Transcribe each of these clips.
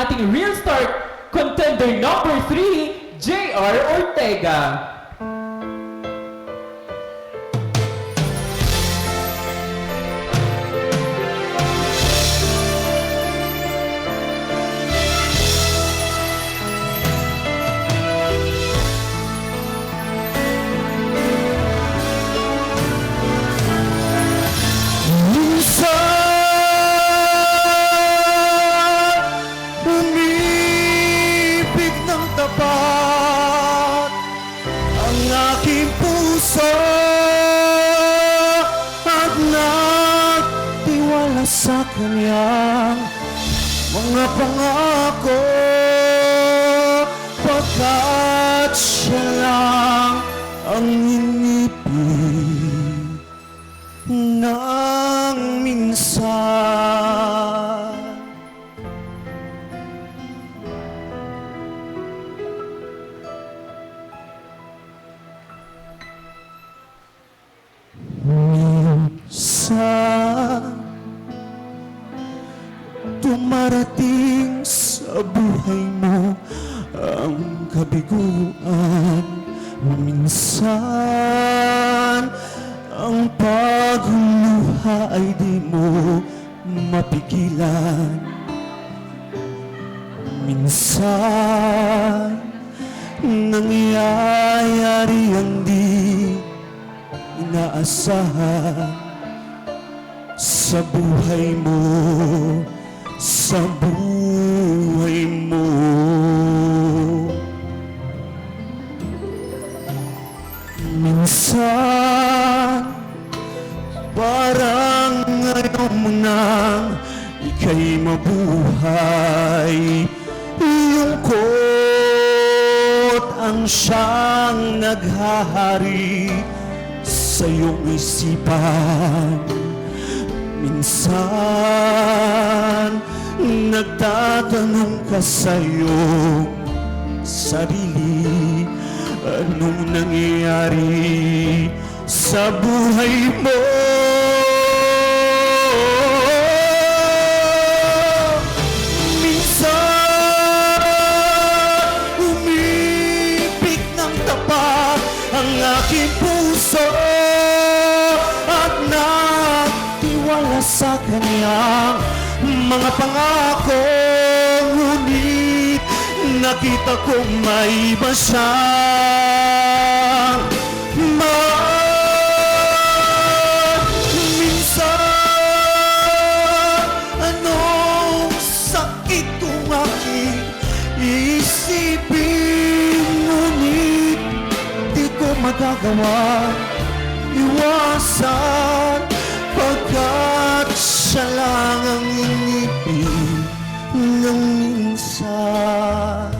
ating Real Start contender number 3, JR Ortega. Sa kanyang mga pangako, pagkat siya lang ang inipin ng minsan. Minsan dumarating sa buhay mo ang kabiguan. Minsan ang pagluluha ay di mo mapigilan. Minsan nangyayari ang di inaasahan sa buhay mo, sa buhay mo. Minsan parang ngayon mo nang ika'y mabuhay, lungkot ang siyang naghahari sa iyong isipan. Minsan nagtatanong ka sa iyong sarili, anong nangyayari sa buhay mo? Minsan umibig ng tapat ang aking puso at nagtiwala sa kanyang mga pangako, ngunit nakita kong may iba siyang mahal. Minsan anong sakit kung aking isipin, ngunit di ko magagawa iwasan, pagkat siya lang ang inipin ng minsan.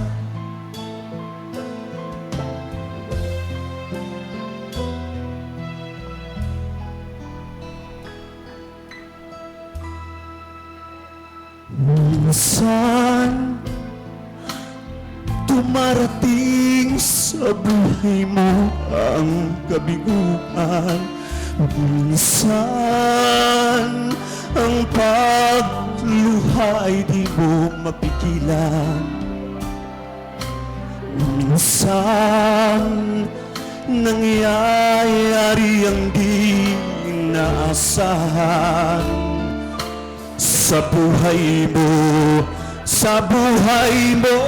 Minsan dumarating sa buhay mo ang kabiguan. Minsan ang pagluha ay di mo mapigilan. Minsan nangyayari ang di inaasahan sa buhay mo, sa buhay mo.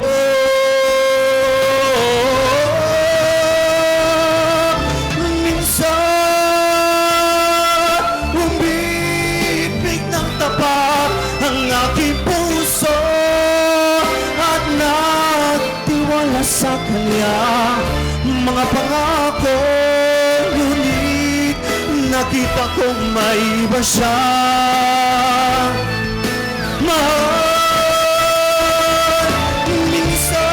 Sa kanya mga pangako, ngunit nakita kong may iba siya mahal. Minsan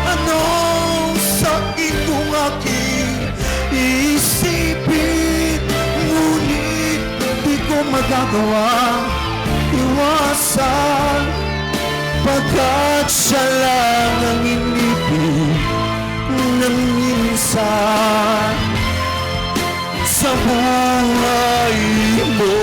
anong sakit kong aking isipin, ngunit di ko magagawa iwasan, pagkat siya lang ang inipin ng minsan sa buhay mo.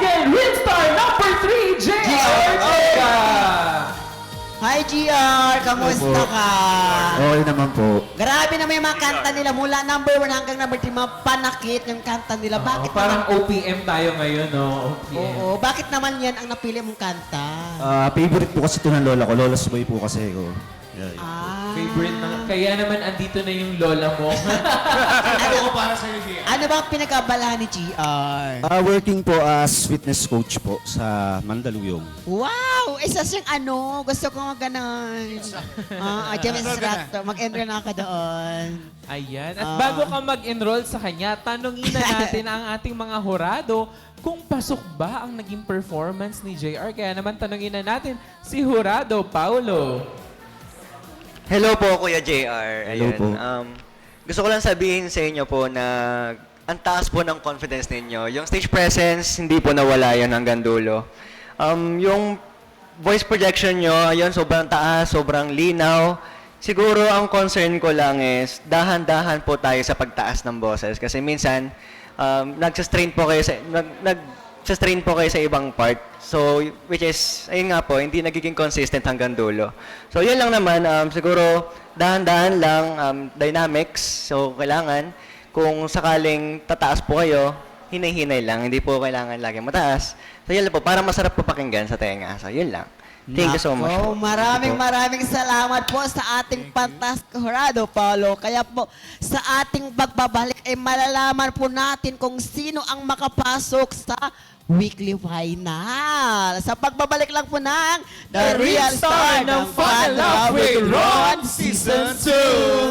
again, Real Star number 3, JR Ortega! Hi, GR! Kamusta ka? Okay naman po. Grabe na may mga kanta nila mula number 1 hanggang number 3, mga panakit yung kanta nila. Bakit Parang naman? OPM tayo ngayon, no? OPM. Oo, bakit naman yan ang napili mong kanta? Favorite po kasi ito ng lola ko. Lola's Boy po kasi ko. Yeah. Favorite na. Kaya naman andito na yung lola mo. Ano ba ang pinag-abalahan ni GR? Working po as fitness coach po sa Mandaluyong. Wow! Isa siyang ano, gusto ko ganon. Gym instructor, mag-enroll na ka doon. Ayan. At bago ka mag-enroll sa kanya, tanungin na natin ang ating mga hurado kung pasok ba ang naging performance ni JR. Kaya naman tanungin na natin si Hurado Paulo. Hello po, Kuya JR. Hello po. Gusto ko lang sabihin sa inyo po na ang taas po ng confidence ninyo. Yung stage presence, hindi po nawala yan hanggang dulo. Yung voice projection nyo, ayun, sobrang taas, sobrang linaw. Siguro ang concern ko lang is dahan-dahan po tayo sa pagtaas ng boses. Kasi minsan, nagsastrain po kayo sa ibang part. So, which is, ayun nga po, hindi nagiging consistent hanggang dulo. So, yun lang naman, siguro, dahan-dahan lang, dynamics. So, kailangan, kung sakaling tataas po kayo, hinay-hinay lang, hindi po kailangan lagi mataas. So, yun lang po, para masarap po pakinggan sa tenga. So, yun lang. Thank you so much. Nako, maraming salamat po sa ating fantastic Hurado, Paulo. Kaya po, sa ating pagbabalik, ay malalaman po natin kung sino ang makapasok sa weekly final. Sa pagbabalik lang po ng The Real Star ng Fall in Love with Ron Season 2.